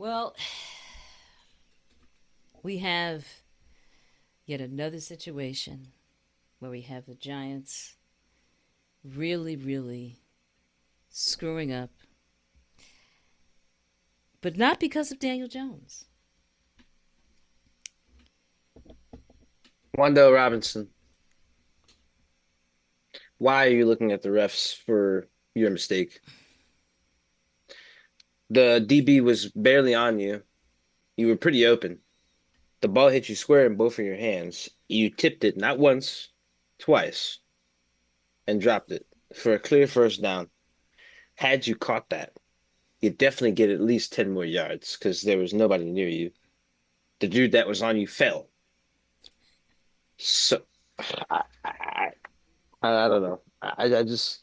Well, we have yet another situation where we have the Giants really, really screwing up, but not because of Daniel Jones. Wando Robinson, why are you looking at the refs for your mistake? The DB was barely on you. You were pretty open. The ball hit you square in both of your hands. You tipped it not once, twice, and dropped it for a clear first down. Had you caught that, you'd definitely get at least 10 more yards because there was nobody near you. The dude that was on you fell. So, I don't know. I just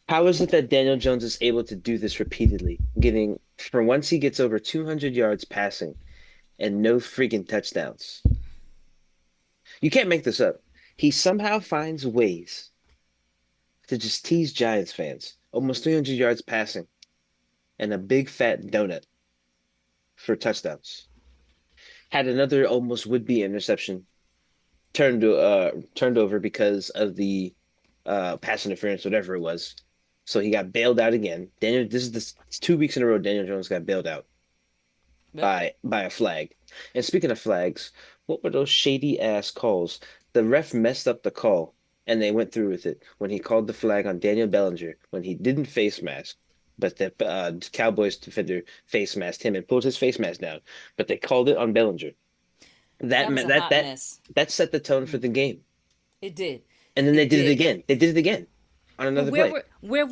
how is it that Daniel Jones is able to do this repeatedly? Getting for once he gets over 200 yards passing and no freaking touchdowns. You can't make this up. He somehow finds ways to just tease Giants fans. Almost 300 yards passing and a big fat donut for touchdowns. Had another almost would-be interception turned over because of the pass interference, whatever it was. So he got bailed out again. This is the 2 weeks in a row Daniel Jones got bailed out Yep. by a flag. And speaking of flags, what were those shady ass calls? The ref messed up the call and they went through with it when he called the flag on Daniel Bellinger when he didn't face mask, but the Cowboys defender face masked him and pulled his face mask down. But they called it on Bellinger. That That was meant a hot mess. that set the tone for the game. It did. And then they It did it did. again. They did it again on But another play. where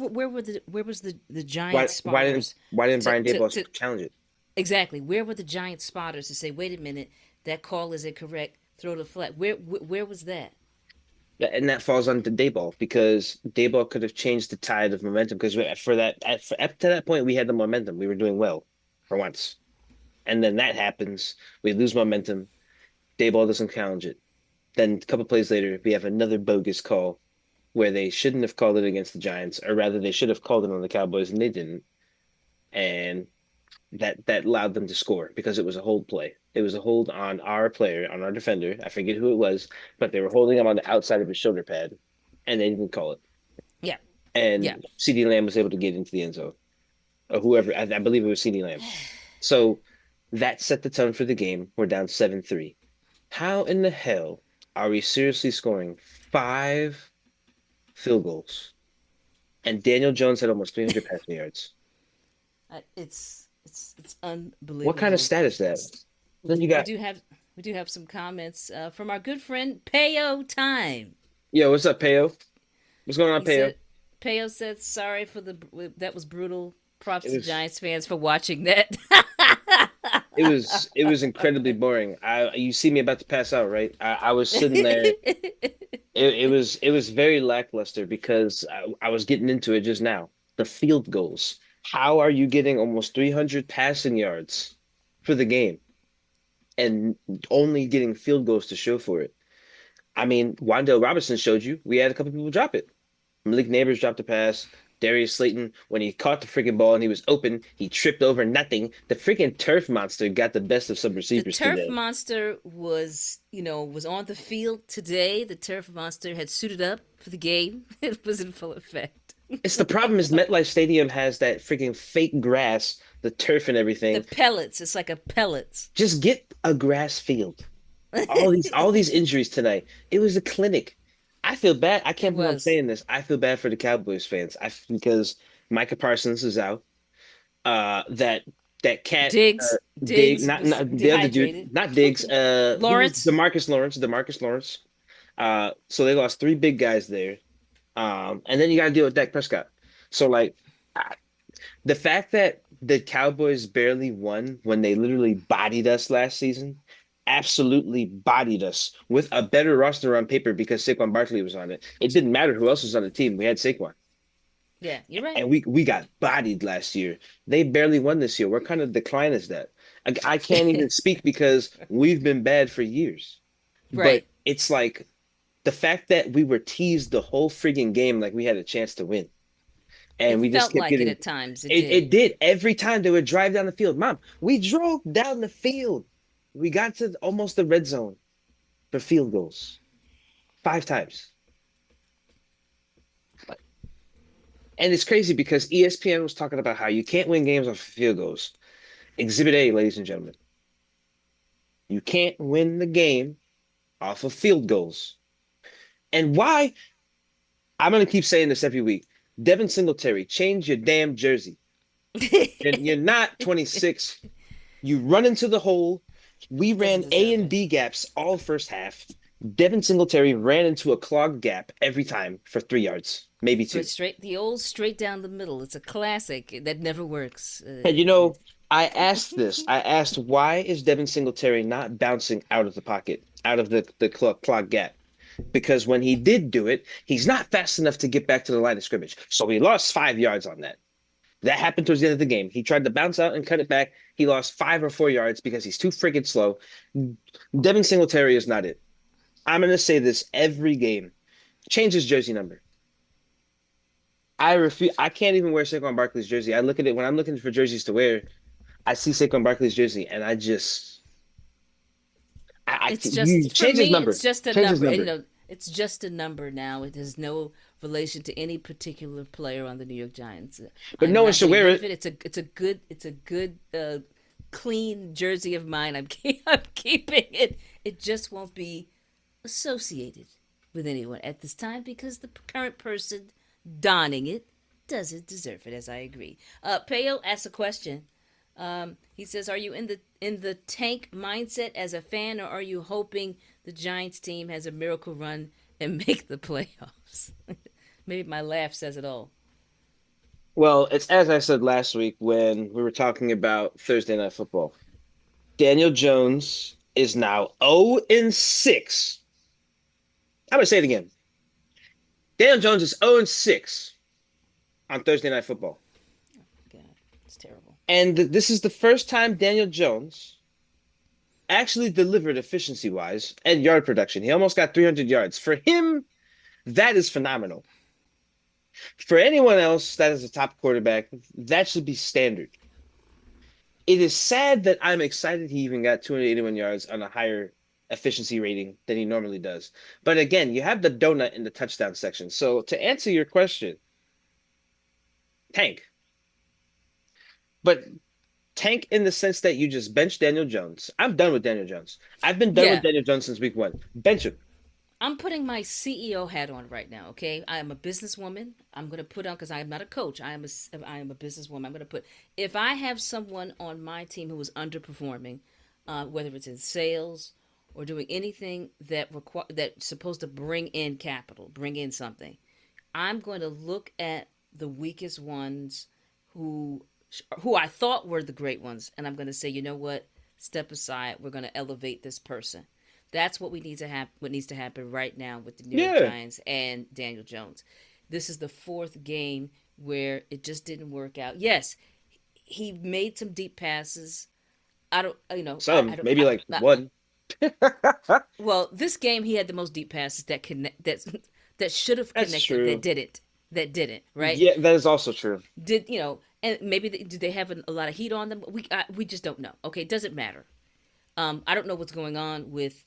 was the Giant spotters Why didn't Brian Daboll to challenge it? exactly where were the Giant spotters to say, wait a minute, that call is incorrect, throw the flag? Where was that? And that falls on the Dayball because Dayball could have changed the tide of momentum because up to that point we had the momentum. We were doing well for once. And then that happens. We lose momentum. Dayball doesn't challenge it. Then a couple plays later, we have another bogus call where they shouldn't have called it against the Giants, or rather they should have called it on the Cowboys and they didn't. And that allowed them to score because it was a hold play. It was a hold on our player, on our defender. I forget who it was, but they were holding him on the outside of his shoulder pad, and they didn't call it. Yeah, yeah. And CD Lamb was able to get into the end zone, or whoever. I believe it was CD Lamb. So that set the tone for the game. We're down 7-3. How in the hell are we seriously scoring five field goals? And Daniel Jones had almost 300 passing yards. It's What kind of unbelievable. stat is that? Then you We got, do have we do have some comments from our good friend Payo Time. yo, what's up, Peo? What's going on, He Peo? said Payo said sorry for that was brutal. Props It to was Giants fans for watching that. it was incredibly boring. You see me about to pass out, right? I was sitting there. It was very lackluster because I was getting into it just now. The field goals. How are you getting almost 300 passing yards for the game and only getting field goals to show for it? I mean, Wandale Robinson showed you. We had a couple people drop it. Malik Neighbors dropped a pass. Darius Slayton, when he caught the freaking ball and he was open, he tripped over nothing. The freaking turf monster got the best of some The receivers turf today. monster was on the field today. The turf monster had suited up for the game. It was in full effect. It's the problem is MetLife Stadium has that freaking fake grass, the turf and The everything. pellets. It's like a pellets. Just get a grass field. All these injuries tonight. It was a clinic. I feel bad. I It can't believe I'm was. saying this. I feel bad for the Cowboys fans. Because Micah Parsons is out. That cat Diggs. Dig Diggs was not the other dude, dehydrated. not Diggs. Who was Lawrence. Demarcus Lawrence? Demarcus Lawrence. So they lost three big guys there. And then you got to deal with Dak Prescott. So like the fact that the Cowboys barely won when they literally bodied us last season, absolutely bodied us with a better roster on paper because Saquon Barkley was on it. It didn't matter who else was on the team. We had Saquon. Yeah, you're right. And we got bodied last year. They barely won this year. What kind of decline is that? I can't even speak because we've been bad for years. But Right. it's like the fact that we were teased the whole frigging game like we had a chance to win. and It we just felt kept like it getting at times. It it. did. It did every time they would drive down the field. Mom, we drove down the field. We got to almost the red zone for field goals 5 times. And it's crazy because ESPN was talking about how you can't win games off field goals. Exhibit A, ladies and gentlemen. You can't win the game off of field goals. And why? I'm going to keep saying this every week. Devin Singletary, change your damn jersey. You're not 26. You run into the hole. We Doesn't ran A deserve and it. B gaps all first half. Devin Singletary ran into a clogged gap every time for 3 yards, maybe For two. straight, the old straight down the middle. It's a classic that never works. And I asked this. I asked, why is Devin Singletary not bouncing out of the pocket, out of the clogged gap? Because when he did do it, he's not fast enough to get back to the line of scrimmage. So he lost 5 yards on that. That happened towards the end of the game. He tried to bounce out and cut it back. He lost 5 or 4 yards because he's too freaking slow. Devin Singletary is not it. I'm going to say this every game. Change his jersey number. I refuse. I can't even wear Saquon Barkley's jersey. I look at it when I'm looking for jerseys to wear. I see Saquon Barkley's jersey, and I It's you just for change his me. number. It's just a Change his number. You number. know, it's just a number now. It has no relation to any particular player on the New York Giants. But I'm no one not should getting wear rid of it. it. It's a good clean jersey of mine. I'm keeping it. It just won't be associated with anyone at this time because the current person donning it doesn't deserve it. As I agree. Peo asked a question. He says, "Are you in the tank mindset as a fan, or are you hoping the Giants team has a miracle run and make the playoffs?" Maybe my laugh says it all. Well, it's as I said last week when we were talking about Thursday Night Football. Daniel Jones is now 0 and 6. I'm gonna say it again. Daniel Jones is 0 and 6 on Thursday Night Football. God, it's terrible. And this is the first time Daniel Jones actually delivered efficiency wise and yard production. He almost got 300 yards. For him, that is phenomenal. For anyone else that is a top quarterback, that should be standard. It is sad that I'm excited he even got 281 yards on a higher efficiency rating than he normally does. But again, you have the donut in the touchdown section. So to answer your question, tank. But tank in the sense that you just bench Daniel Jones. I'm done with Daniel Jones. I've been done with Yeah, Daniel Jones since week 1. Bench him. I'm putting my CEO hat on right now. Okay, I am a businesswoman. I'm going to put on because I am not a coach. I am a businesswoman. I'm going to put if I have someone on my team who is underperforming, whether it's in sales or doing anything that's supposed to bring in capital, bring in something, I'm going to look at the weakest ones who who I thought were the great ones, and I'm going to say, you know what? Step aside. We're going to elevate this person. That's what we need to have. What needs to happen right now with the New York Yeah. Giants and Daniel Jones. This is the fourth game where it just didn't work out. Yes, he made some deep passes. I don't, you know, I Some, don't. maybe like one. Well, this game he had the most deep passes that should have That's connected true. that didn't right. Yeah, that is also true. Did you know? And maybe did they have a lot of heat on them? We just don't know. Okay, it doesn't matter. I don't know what's going on with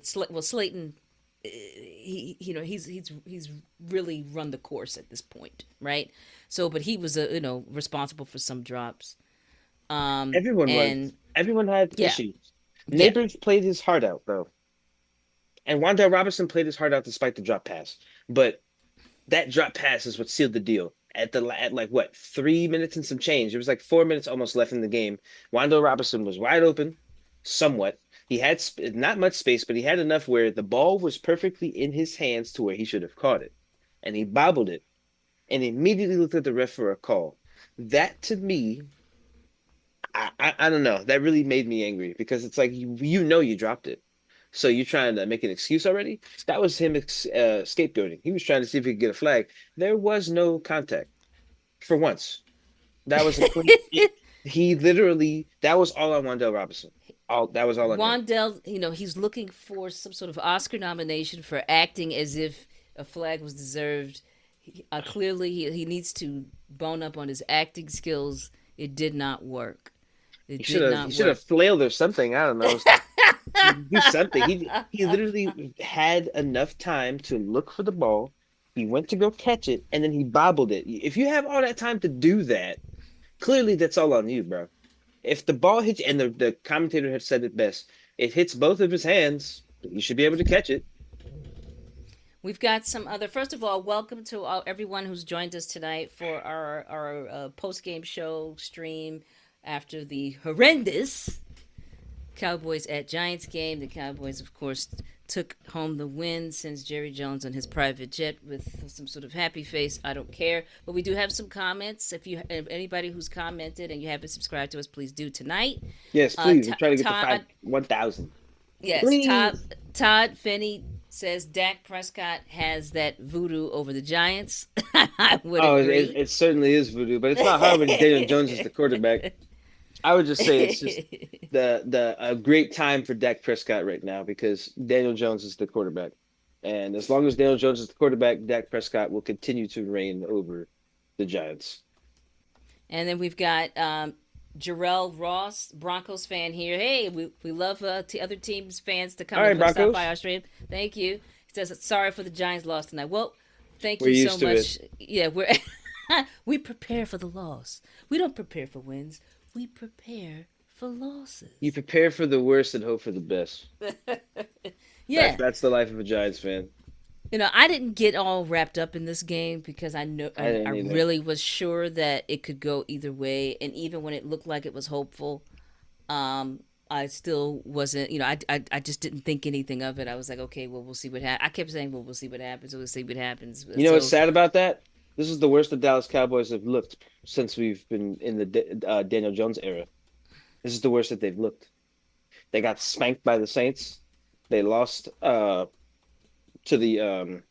Slayton. He's really run the course at this point, right? So, but he was responsible for some drops. Everyone was. And Everyone had yeah, issues. yeah, Neighbors played his heart out though. And Wan'Dale Robinson played his heart out despite the drop pass. But that drop pass is what sealed the deal. At like what 3 minutes and some change. It was like 4 minutes almost left in the game. Wan'Dale Robinson was wide open, somewhat. He had not much space, but he had enough where the ball was perfectly in his hands to where he should have caught it, and he bobbled it, and immediately looked at the ref for a call. That to me, I don't know. That really made me angry because it's like you know you dropped it. So you're trying to make an excuse already? That was him scapegoating. He was trying to see if he could get a flag. There was no contact for once. That was a clean. He literally. That was all on Wan'Dale Robinson. All that was all on him. Wandell, he's looking for some sort of Oscar nomination for acting as if a flag was deserved. Clearly, he needs to bone up on his acting skills. It did not work. It did He not should work. have flailed or something. I don't know. Do something. He literally had enough time to look for the ball. He went to go catch it, and then he bobbled it. If you have all that time to do that, clearly that's all on you, bro. If the ball hits, and the commentator had said it best, it hits both of his hands, you should be able to catch it. We've got some other. First of all, welcome to everyone who's joined us tonight for our post game show stream after the horrendous Cowboys at Giants game. The Cowboys, of course, took home the win, sends Jerry Jones on his private jet with some sort of happy face. I don't care, but we do have some comments. If anybody who's commented and you haven't subscribed to us, please do tonight. Yes, please. We're trying to get to Todd, 1,000. yes, Please. Todd Finney says Dak Prescott has that voodoo over the Giants. I would Oh, agree. it certainly is voodoo, but it's not hard when Daniel Jones is the quarterback. I would just say it's just the a great time for Dak Prescott right now because Daniel Jones is the quarterback. And as long as Daniel Jones is the quarterback, Dak Prescott will continue to reign over the Giants. And then we've got Jarrell Ross, Broncos fan here. Hey, we love other teams' fans to come All right, and stop Broncos. by our stream. Thank you. He says, sorry for the Giants loss tonight. Well, thank We're you so used to much. it. Yeah, we prepare for the loss. We don't prepare for wins. We prepare for losses. You prepare for the worst and hope for the best. Yeah. That's the life of a Giants fan. I didn't get all wrapped up in this game because I know I I didn't either. really was sure that it could go either way, and even when it looked like it was hopeful, I still wasn't. I just didn't think anything of it. I was like, okay, well, we'll see what happens. I kept saying, well, we'll see what happens. We'll see what happens. You know what's sad about that? This is the worst the Dallas Cowboys have looked since we've been in the Daniel Jones era. This is the worst that they've looked. They got spanked by the Saints. They lost to the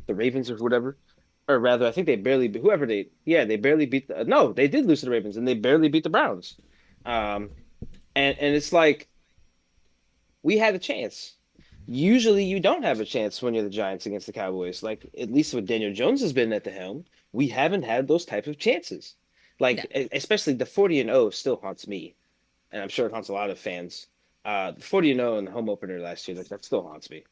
Ravens or whatever, or rather, I think they barely they barely beat no, they did lose to the Ravens and they barely beat the Browns. Um, and it's like we had a chance. Usually, you don't have a chance when you're the Giants against the Cowboys. Like at least when Daniel Jones has been at the helm, we haven't had those type of chances. No. Like especially the 40-0 still haunts me, and I'm sure it haunts a lot of fans. The 40-0 in the home opener last year, that still haunts me.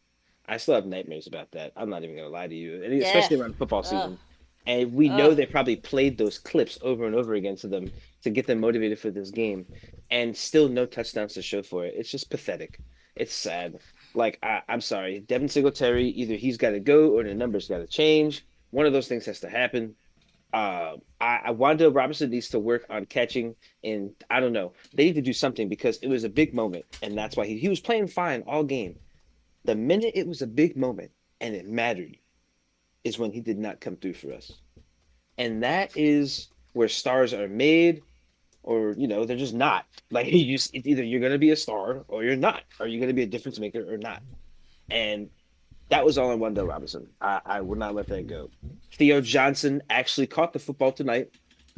I still have nightmares about that. I'm not even gonna lie to you, and Yeah. especially around football Oh. season. And we know Oh. they probably played those clips over and over again to them to get them motivated for this game, and still no touchdowns to show for it. It's just pathetic. It's sad. Like I'm sorry, Devin Singletary, either he's got to go or the numbers got to change. One of those things has to happen. Wanda Robinson needs to work on catching, and I don't know. They need to do something because it was a big moment, and that's why he was playing fine all game. The minute it was a big moment and it mattered is when he did not come through for us. And that is where stars are made, or they're just not. Like it's either you're gonna be a star or you're not. Are you gonna be a difference maker or not? And that was all on Wendell Robinson. I would not let that go. Theo Johnson actually caught the football tonight.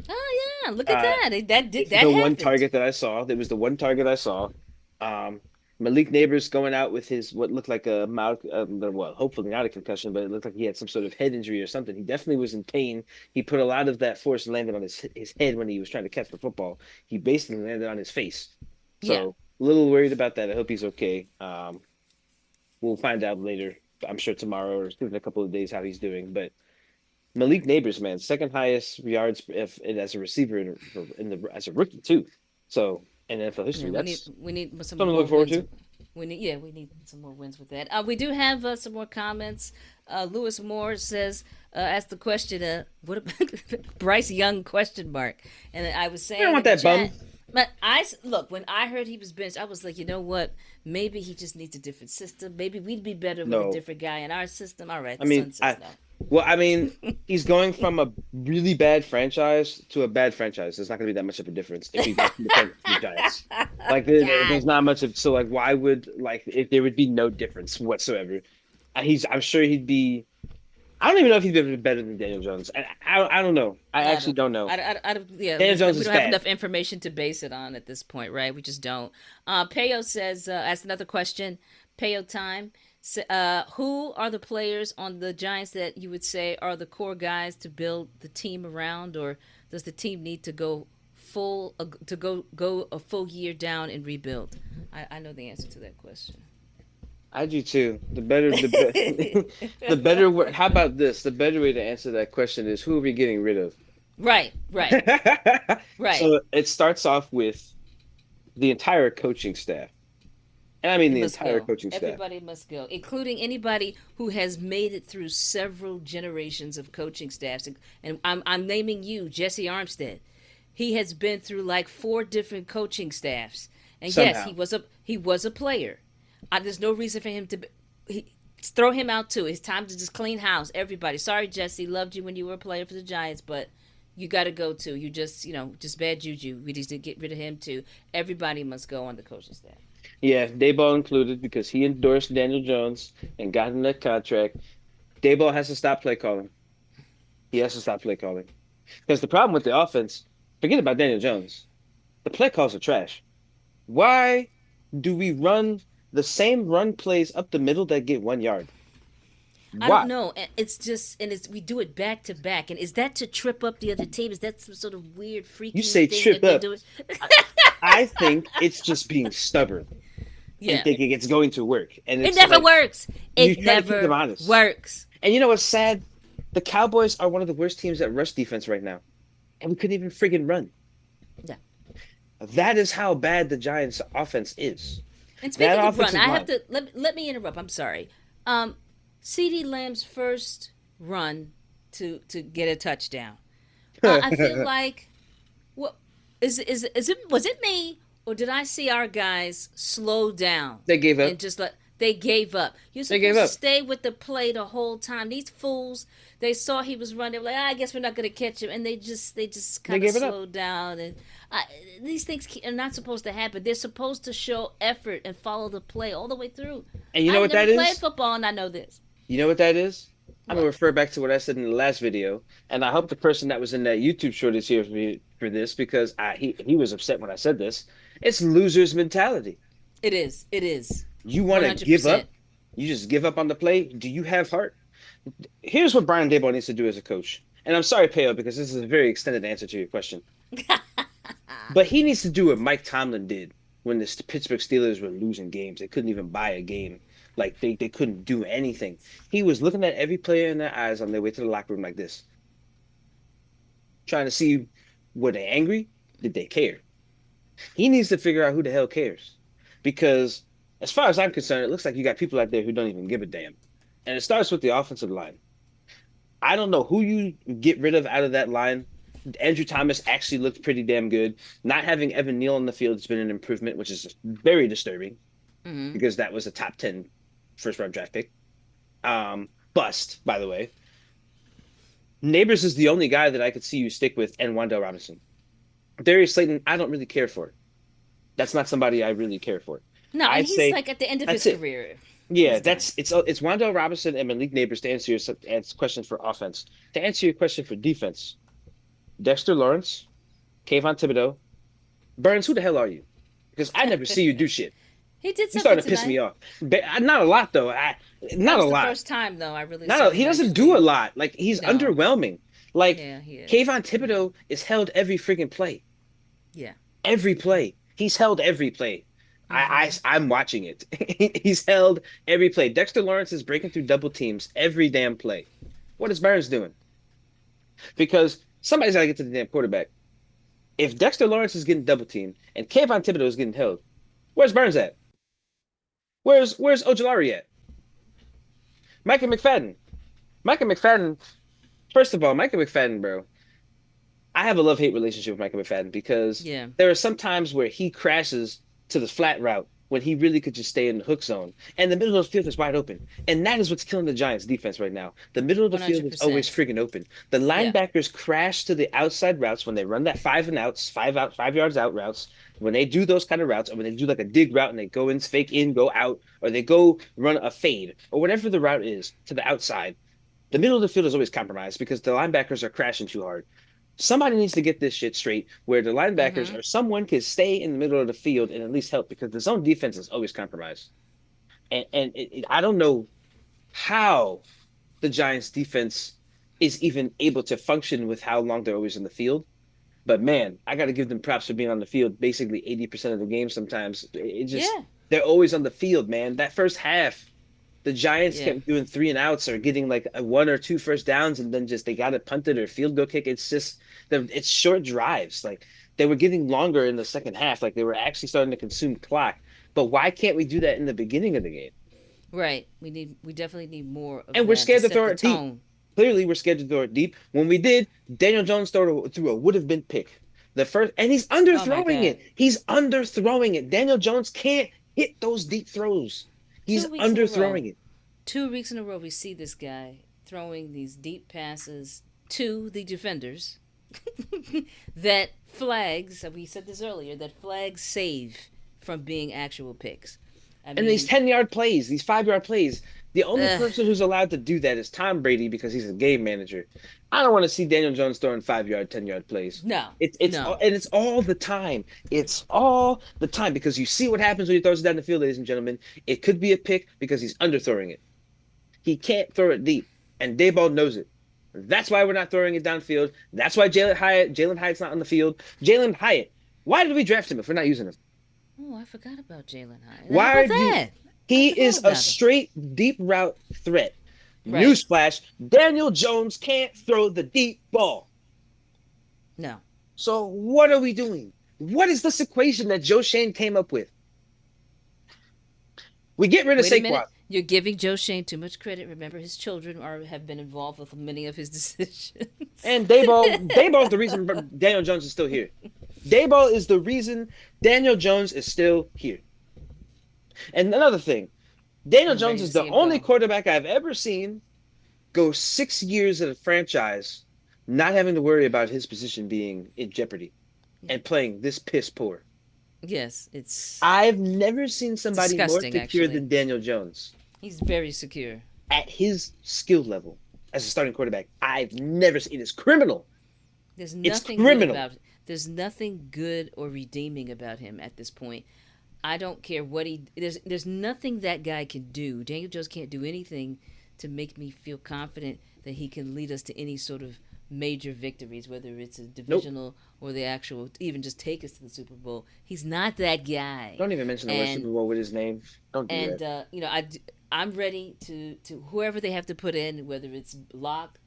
Oh yeah, look at that. That It's that the one happened. target that I saw. There was the one target I saw. Malik Neighbors going out with his what looked like a mild, well, hopefully not a concussion, but it looked like he had some sort of head injury or something. He definitely was in pain. He put a lot of that force landed on his head when he was trying to catch the football. He basically landed on his face. So Yeah. a little worried about that. I hope he's okay. We'll find out later. I'm sure tomorrow or in a couple of days how he's doing. But Malik Neighbors, man, second highest yards as a receiver as a rookie too. So in NFL Yeah, history, that's we need some something to more look forward wins. to. We need some more wins with that. We do have some more comments. Lewis Moore says, asked the question, what about Bryce Young question mark? And I was saying, I don't want in the that bum. chat, but look, when I heard he was benched, I was like, you know what? Maybe he just needs a different system. Maybe we'd be better with a No. different guy in our system. All right, I the mean, sun says no. well, I mean, he's going from a really bad franchise to a bad franchise. There's not going to be that much of a difference if he goes from the Giants. Like, there's not much of so. Like, why would if there would be no difference whatsoever? I'm sure he'd be. I don't even know if he'd be better than Daniel Jones. I don't know. I actually don't know. Yeah, Daniel Jones we is don't have bad. enough information to base it on at this point, right? We just don't. Payo says, asked another question. Payo time So, who are the players on the Giants that you would say are the core guys to build the team around, or does the team need to go go a full year down and rebuild? I know the answer to that question. I do too. The better word. How about this? The better way to answer that question is who are we getting rid of? Right, right, right. So it starts off with the entire coaching staff. And I mean It the must entire go. coaching staff. Everybody must go, including anybody who has made it through several generations of coaching staffs. And I'm naming you, Jesse Armstead. He has been through like four different coaching staffs. And yes, Somehow. he was a player. There's no reason for him to throw him out too. It's time to just clean house. Everybody. Sorry, Jesse. Loved you when you were a player for the Giants, but you got to go too. You just, just bad juju. We need to get rid of him too. Everybody must go on the coaching staff. Yeah, Dayball included because he endorsed Daniel Jones and got him that contract. Dayball has to stop play calling. He has to stop play calling. Because the problem with the offense, forget about Daniel Jones. The play calls are trash. Why do we run the same run plays up the middle that get 1 yard? I don't Why? know. It's just, and we do it back to back. And is that to trip up the other team? Is that some sort of weird, You freaky say thing trip that they're up. doing? I, I think it's just being stubborn and Yeah. thinking it's going to work. And It it's never like works. you It try to keep them never honest. works. And you know what's sad? The Cowboys are one of the worst teams at rush defense right now. And we couldn't even friggin' run. Yeah. That is how bad the Giants' offense is. And That speaking of run, offensive I have line. to let me interrupt. I'm sorry. Um, CD Lamb's first run to get a touchdown. I feel like what is it was it me or did I see our guys slow down They gave up. and just let they gave up? You're They gave supposed to up. stay with the play the whole time. These fools, they saw he was running. They were like, I guess we're not going to catch him, and they just They kind of gave it up. slowed down. And I, these things are not supposed to happen. They're supposed to show effort and follow the play all the way through. And you know I've what never that played is? football, and I know this. You know what that is? I'm gonna What? refer back to what I said in the last video, and I hope the person that was in that YouTube short is here for me for this because he was upset when I said this. It's losers mentality. It is. It is. You want One to hundred give up? percent. You just give up on the play? Do you have heart? Here's what Brian Daboll needs to do as a coach. And I'm sorry, Peo, because this is a very extended answer to your question. But he needs to do what Mike Tomlin did when the Pittsburgh Steelers were losing games. They couldn't even buy a game. Like they couldn't do anything. He was looking at every player in their eyes on their way to the locker room like this, trying to see were they angry? Did they care? He needs to figure out who the hell cares. Because as far as I'm concerned, it looks like you got people out there who don't even give a damn. And it starts with the offensive line. I don't know who you get rid of out of that line. Andrew Thomas actually looked pretty damn good. Not having Evan Neal on the field has been an improvement, which is very disturbing Mm-hmm. because that was a top 10 first round draft pick. Bust, by the way. Neighbors is the only guy that I could see you stick with, and Wandale Robinson. Darius Slayton, I don't really care for. That's not somebody I really care for. No, and I'd he's say like at the end of his that's it. career. Yeah, He's done. it's Wandale Robinson and Malik Neighbors to answer your question for offense. To answer your question for defense, Dexter Lawrence, Kayvon Thibodeau, Burns, who the hell are you? Because I never see you do shit. He did You something starting to piss tonight. me off. But not a lot though. That Not a was the lot. first time though I really Not saw a, he him doesn't do a actually. lot. Like he's No. underwhelming. Like Yeah, he is. Kayvon Thibodeau is held every freaking play. Yeah. Every play. He's held every play. Mm-hmm. I'm watching it. He's held every play. Dexter Lawrence is breaking through double teams every damn play. What is Burns doing? Because somebody's got to get to the damn quarterback. If Dexter Lawrence is getting double teamed and Kayvon Thibodeau is getting held, where's Burns at? Where's Ojolari at? Micah McFadden. Micah McFadden. First of all, Micah McFadden, bro. I have a love-hate relationship with Micah McFadden because Yeah. there are some times where he crashes to the flat route when he really could just stay in the hook zone. And the middle of the field is wide open. And that is what's killing the Giants defense right now. The middle of the One field hundred is always percent. friggin' open. The Yeah. linebackers crash to the outside routes when they run that 5 and outs, 5 out, 5 yards out routes. When they do those kind of routes, or when they do like a dig route and they go in, fake in, go out, or they go run a fade, or whatever the route is to the outside, the middle of the field is always compromised because the linebackers are crashing too hard. Somebody needs to get this shit straight where the linebackers Mm-hmm. or someone can stay in the middle of the field and at least help because the zone defense is always compromised. I don't know how the Giants defense is even able to function with how long they're always in the field. But man, I got to give them props for being on the field basically 80% of the game sometimes. It just, Yeah, they're always on the field, man. That first half, the Giants yeah, kept doing three and outs or getting like a one or two first downs, and then just they got it punted or field goal kick. It's just it's short drives. Like they were getting longer in the second half. Like they were actually starting to consume clock. But why can't we do that in the beginning of the game? right. We definitely need more of And we're that to scared to set throw the it deep. tone. Clearly, we're scared to throw it deep. When we did, Daniel Jones threw a would have been pick. The first, and he's Oh my underthrowing God. it. He's underthrowing it. Daniel Jones can't hit those deep throws. He's 2 weeks in a row. underthrowing it. 2 weeks in a row, we see this guy throwing these deep passes to the defenders that flags, we said this earlier, that flags save from being actual picks. I And these mean, 10-yard plays, these 5-yard plays, the only ugh, person who's allowed to do that is Tom Brady because he's a game manager. I don't want to see Daniel Jones throwing 5-yard, 10-yard plays. no, no. It's all the time. It's all the time because you see what happens when he throws it down the field, ladies and gentlemen. It could be a pick because he's underthrowing it. He can't throw it deep, and Dayball knows it. That's why we're not throwing it downfield. That's why Jalen Hyatt's not on the field. Jalen Hyatt. Why did we draft him if we're not using him? Oh, I forgot about Jalen Hyatt. How Why about do you, that? I he forgot is a about him. straight deep route threat. Right. Newsflash, Daniel Jones can't throw the deep ball. No. So what are we doing? What is this equation that Joe Shane came up with? We get rid of Wait a Saquon. minute. You're giving Joe Shane too much credit. Remember, his children have been involved with many of his decisions. And Dayball is the reason Daniel Jones is still here. Dayball is the reason Daniel Jones is still here. And another thing, Daniel I'm ready Jones to is see the him only go. quarterback I've ever seen go 6 years at a franchise not having to worry about his position being in jeopardy and playing this piss poor. Yes, it's I've never seen somebody more disgusting, secure actually. than Daniel Jones He's very secure. at his skill level as a starting quarterback. I've never seen it. It's criminal. There's It's nothing good criminal. about There's nothing good or redeeming about him at this point. I don't care what there's nothing that guy can do. Daniel Jones can't do anything to make me feel confident that he can lead us to any sort of major victories, whether it's a Nope. divisional or the actual, even just take us to the Super Bowl. He's not that guy. Don't even mention the word And Super Bowl with his name. Don't do and that. I'm ready to whoever they have to put in, whether it's Locke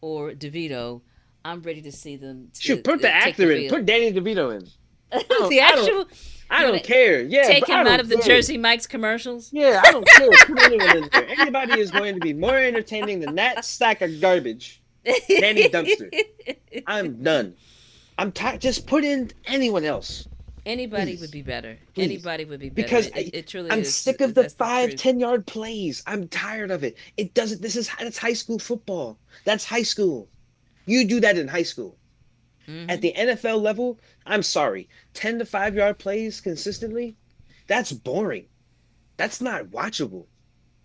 or DeVito. I'm ready to see them Shoot, put the take the actor in. field. Put Danny DeVito in. I don't. The I don't. actual, I you're don't gonna care. Yeah, take but I him out don't of the care. Jersey Mike's commercials. Yeah, I don't care. Put anyone in there. Anybody is going to be more entertaining than that stack of garbage. Danny Dumpster. I'm done. I'm tired. Just put in anyone else. Anybody would Please. be better. Please. Anybody would be better. Because It truly I'm is. sick of the That's the 5, truth. 10-yard plays. I'm tired of it. It doesn't. That's high school football. That's high school. You do that in high school. At Hmm. the NFL level, I'm sorry, 10 to 5-yard plays consistently, that's boring. That's not watchable.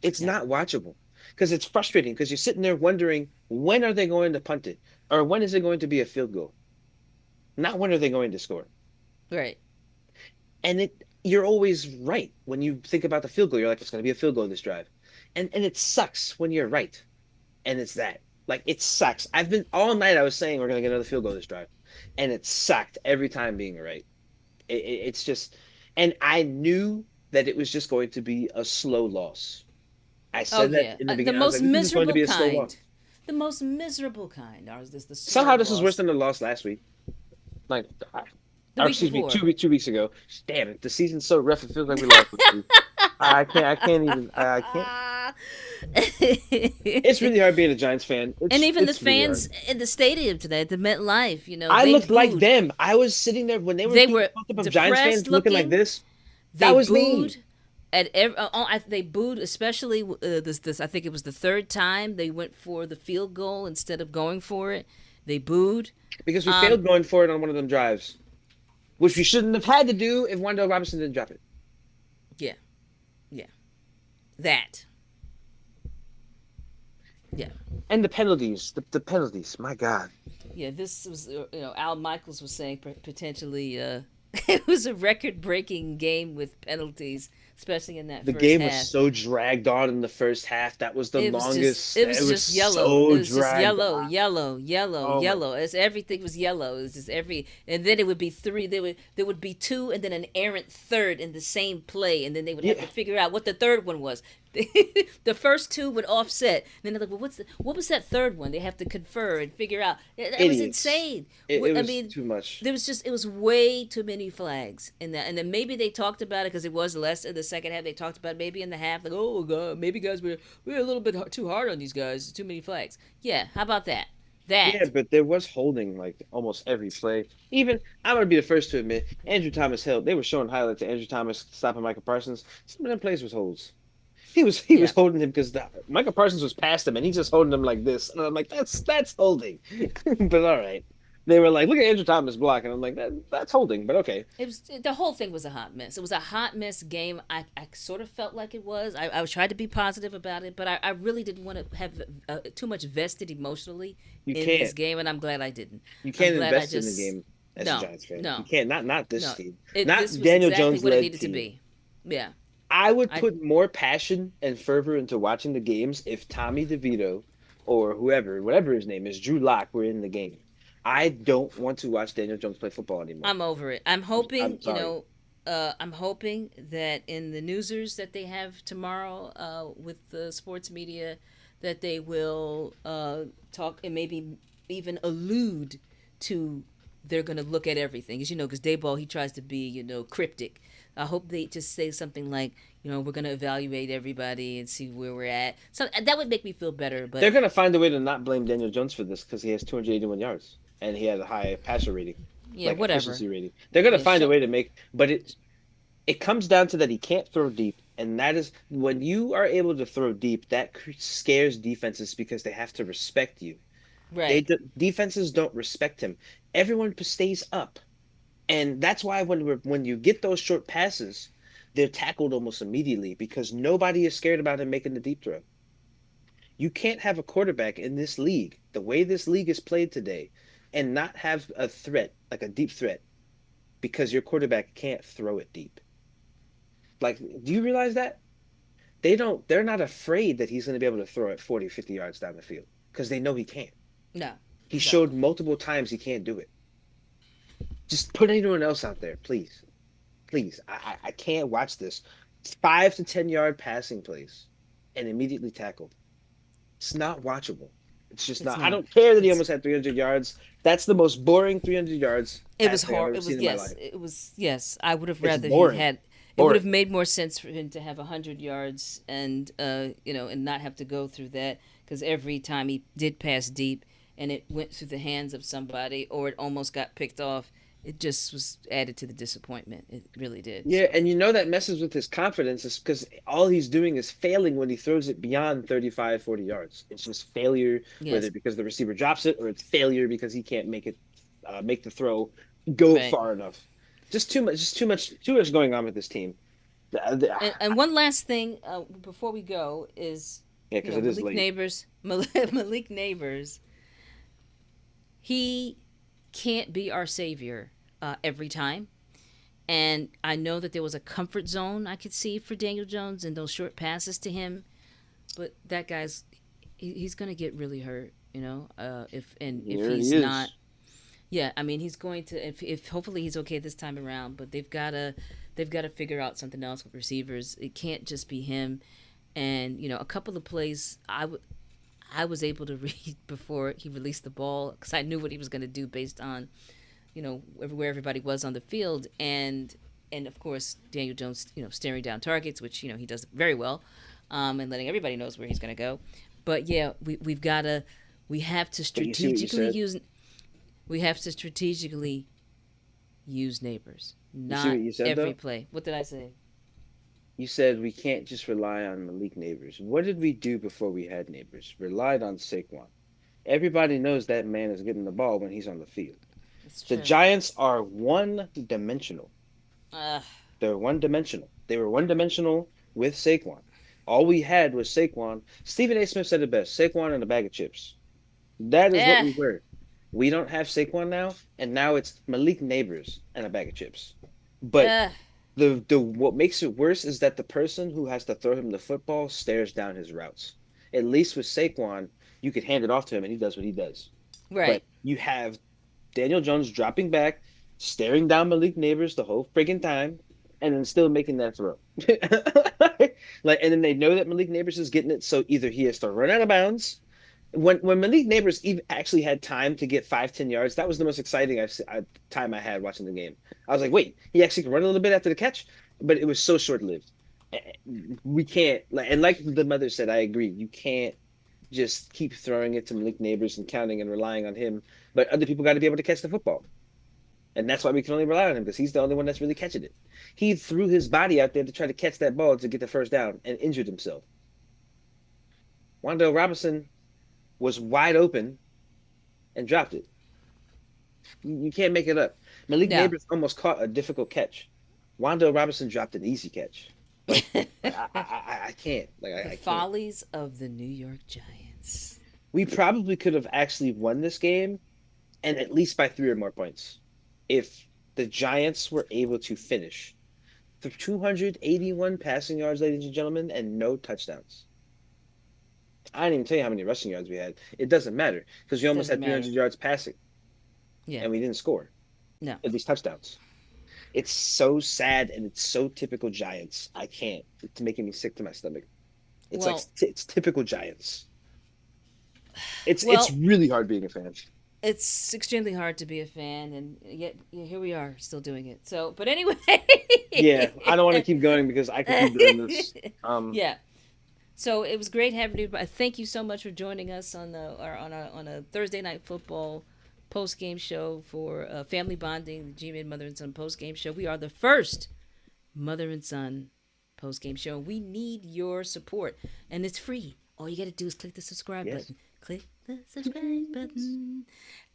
It's No. not watchable because it's frustrating because you're sitting there wondering when are they going to punt it or when is it going to be a field goal? Not when are they going to score. Right. And you're always right when you think about the field goal. You're like, it's going to be a field goal this drive, and it sucks when you're right, and it's that. Like it sucks. I've been all night. I was saying we're going to get another field goal this drive, and it sucked every time being right. It's just, and I knew that it was just going to be a slow loss. I Oh said that yeah. in the The beginning. I was most like, this is going to miserable be a slow loss. kind. The most miserable kind. Or is this the slow Somehow this is worse loss? than the loss last week. Like, The or week excuse me, before. 2 weeks ago. Damn it, the season's so rough. It feels like we lost this week. I can't. I can't even. I can't. It's really hard being a Giants fan. And even the It's really hard. fans in the stadium today, at the MetLife, I they looked like booed. them. I was sitting there when they were They getting were pumped up of Giants depressed fans looking like looking. this. They That was me. booed at every. They booed, especially this. I think it was the third time they went for the field goal instead of going for it. They booed. Because we Um, failed going for it on one of them drives, which we shouldn't have had to do if Wendell Robinson didn't drop it. yeah, yeah, that, yeah, And the penalties, the penalties. My God. yeah. This was, Al Michaels was saying potentially, it was a record-breaking game with penalties. especially in that The first game was half. so dragged on in the first half. That was the longest. It It was was just yellow. It so was just dragged yellow, on. yellow, yellow, Oh my. yellow. It's everything was yellow. It was just every, and then it would be three. There would be two, and then an errant third in the same play, and then they would have Yeah, to figure out what the third one was. The first two would offset. Then they're like, well, what was that third one? They have to confer and figure out. That was idiots. insane. It I was mean, too much. it was way too many flags in that, and then maybe they talked about it because it was less in the second half. They talked about maybe in the half, like, oh god, maybe guys we're a little bit too hard on these guys. Too many flags. Yeah, how about that? Yeah, That but there was holding like almost every play. Even I'm gonna be the first to admit, Andrew Thomas held. They were showing highlights of Andrew Thomas stopping Michael Parsons. Some of them plays was holds. He was yeah, holding him because Michael Parsons was past him and he's just holding him like this. And I'm like, that's holding. But all right. They were like, look at Andrew Thomas block, and I'm like, that's holding, but okay. it was the whole thing was a hot mess. It was a hot mess game. I sort of felt like it was. I tried to be positive about it, but I really didn't want to have too much vested emotionally You in this can't game, and I'm glad I didn't. you I'm can't glad I invest in the just game as a no, Giants fan. You no, can't not this no. team. This Not was Daniel exactly Jones what it led needed to team. be. Yeah, I would I put more passion and fervor into watching the games if Tommy DeVito or whatever his name is, Drew Lock, were in the game. I don't want to watch Daniel Jones play football anymore. I'm over it. I'm I'm hoping, sorry. I'm hoping that in the newsers that they have tomorrow with the sports media, that they will talk and maybe even allude to they're going to look at everything. As you know, because Dayball, he tries to be, cryptic. I hope they just say something like, we're going to evaluate everybody and see where we're at. So that would make me feel better. They're But gonna find a way to not blame Daniel Jones for this because he has 281 yards and he had a high passer rating, yeah, like whatever. efficiency rating. They're gonna Yeah, find a way to make, but it comes down to that he can't throw deep, and that is when you are able to throw deep, that scares defenses because they have to respect you. right. Defenses don't respect him. Everyone stays up, and that's why when you get those short passes, they're tackled almost immediately because nobody is scared about him making the deep throw. You can't have a quarterback in this league, the way this league is played today, and not have a threat, like a deep threat, because your quarterback can't throw it deep. Like, do you realize that? They're not afraid that he's going to be able to throw it 40, 50 yards down the field because they know he can't. No, He no. showed multiple times he can't do it. Just put anyone else out there, please. Please. I can't watch this. 5 to 10 yard passing plays and immediately tackled. It's not watchable. It's just It's not. I not. don't care that he It's almost had 300 yards. That's the most boring 300 yards It was passing I've hard. ever It was seen in my yes. life. It was yes. I would have It's rather he boring. had. It would have Boring. made more sense for him to have 100 yards and and not have to go through that because every time he did pass deep and it went through the hands of somebody or it almost got picked off, it just was added to the disappointment. It really did. Yeah, So and that messes with his confidence is because all he's doing is failing when he throws it beyond 35, 40 yards. It's just failure, whether yes, because the receiver drops it or it's failure because he can't make the throw go right. far enough. Too much going on with this team. And one last thing before we go is Yeah, because it is Malik late. Neighbors. Malik Neighbors. He can't be our savior every time. And I know that there was a comfort zone I could see for Daniel Jones and those short passes to him, but that guy's he's gonna get really hurt, if Here he he's not. is. Yeah, I mean he's going to if hopefully he's okay this time around, but they've got to figure out something else with receivers. It can't just be him. And a couple of plays I was able to read before he released the ball because I knew what he was going to do based on where everybody was on the field, and of course Daniel Jones, staring down targets, which he does very well, and letting everybody knows where he's going to go. But yeah, we have to But you see what you strategically said? use we have to strategically use neighbors, You see what not you said every though? play. What did I say? You said we can't just rely on Malik Neighbors. What did we do before we had Neighbors? Relied on Saquon. Everybody knows that man is getting the ball when he's on the field. It's The true. Giants are one dimensional. Uh, They're one dimensional. They were one dimensional with Saquon. All we had was Saquon. Stephen A. Smith said it best: Saquon and a bag of chips. That is what eh, we were. We don't have Saquon now, and now it's Malik Neighbors and a bag of chips. But eh. The what makes it worse is that the person who has to throw him the football stares down his routes. At least with Saquon, you could hand it off to him and he does what he does. But Right. you have Daniel Jones dropping back, staring down Malik Neighbors the whole friggin' time, and then still making that throw. Like, and then they know that Malik Neighbors is getting it, so either he has to run out of bounds. When Malik Neighbors even actually had time to get 5, 10 yards, that was the most exciting time I had watching the game. I was like, wait, he actually can run a little bit after the catch, but it was so short lived. We can't like, and like the mother said, I agree. You can't just keep throwing it to Malik Neighbors and counting and relying on him. But other people got to be able to catch the football. And that's why we can only rely on him because he's the only one that's really catching it. He threw his body out there to try to catch that ball to get the first down and injured himself. Wan'Dale Robinson was wide open and dropped it. You can't make it up. Malik No. Neighbors almost caught a difficult catch. Wan'Dale Robinson dropped an easy catch. Like I can't. Like The I can't. follies of the New York Giants. We probably could have actually won this game and at least by 3 or more points if the Giants were able to finish the 281 passing yards, ladies and gentlemen, and no touchdowns. I didn't even tell you how many rushing yards we had. It doesn't matter because we almost Doesn't had 300 matter. yards passing Yeah. and we didn't score No. at least touchdowns. It's so sad and it's so typical Giants. I can't. It's making me sick to my stomach. It's like Well, it's typical Giants. It's well, really hard being a fan. it's extremely hard to be a fan, and yet here we are still doing it. So, but anyway. Yeah, I don't want to keep going because I could keep doing this. Yeah. So it was great having you. Thank you so much for joining us on on a Thursday night football post game show for family bonding, the G-Man Mother and Son post game show. We are the first mother and son post game show. We need your support, and it's free. All you got to do is click the subscribe Yes. button. Click the subscribe button,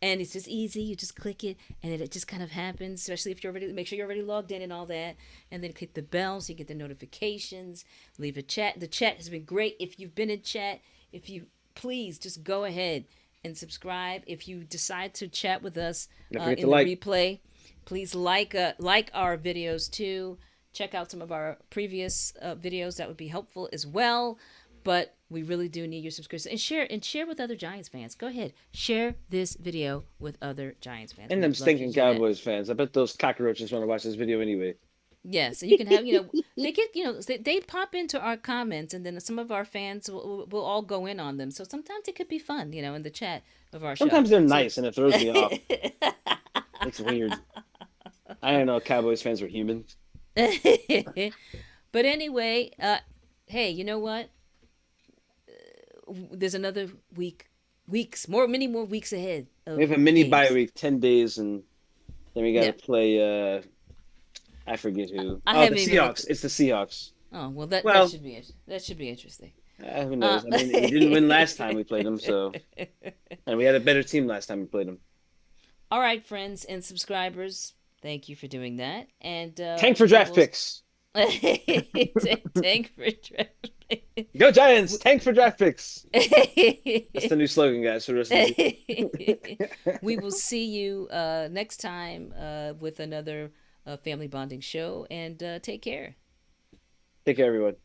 and it's just easy. You just click it, and it just kind of happens. Especially if you're already, make sure you're already logged in and all that, and then click the bell so you get the notifications. Leave a chat. The chat has been great. If you've been in chat, if you please just go ahead and subscribe. If you decide to chat with us Don't forget to in the like. replay, please like our videos too. Check out some of our previous videos. That would be helpful as well. But we really do need your subscription and share with other Giants fans. Go ahead, share this video with other Giants fans. And We'd them love to stinking hear that. Cowboys fans. I bet those cockroaches want to watch this video anyway. Yes, and you can have they get they pop into our comments, and then some of our fans will all go in on them. So sometimes it could be fun, in the chat of our show. Sometimes they're So nice and it throws me off. It's weird. I don't know. Cowboys fans are human. but anyway, hey, you know what? There's another many more weeks ahead We of have a mini bye games. week, 10 days, and then we got to Yeah, play. I forget who. I Oh, the haven't even looked. Seahawks. It's the Seahawks. Oh well, Well, that should be interesting. who Uh, knows? I mean, we didn't win last time we played them, so and we had a better team last time we played them. All right, friends and subscribers, thank you for doing that. And Tank for draft picks. tank for draft. Go Giants! Tank for draft picks. That's the new slogan, guys, for the rest of the year. We will see you next time with another family bonding show. And take care. Take care, everyone.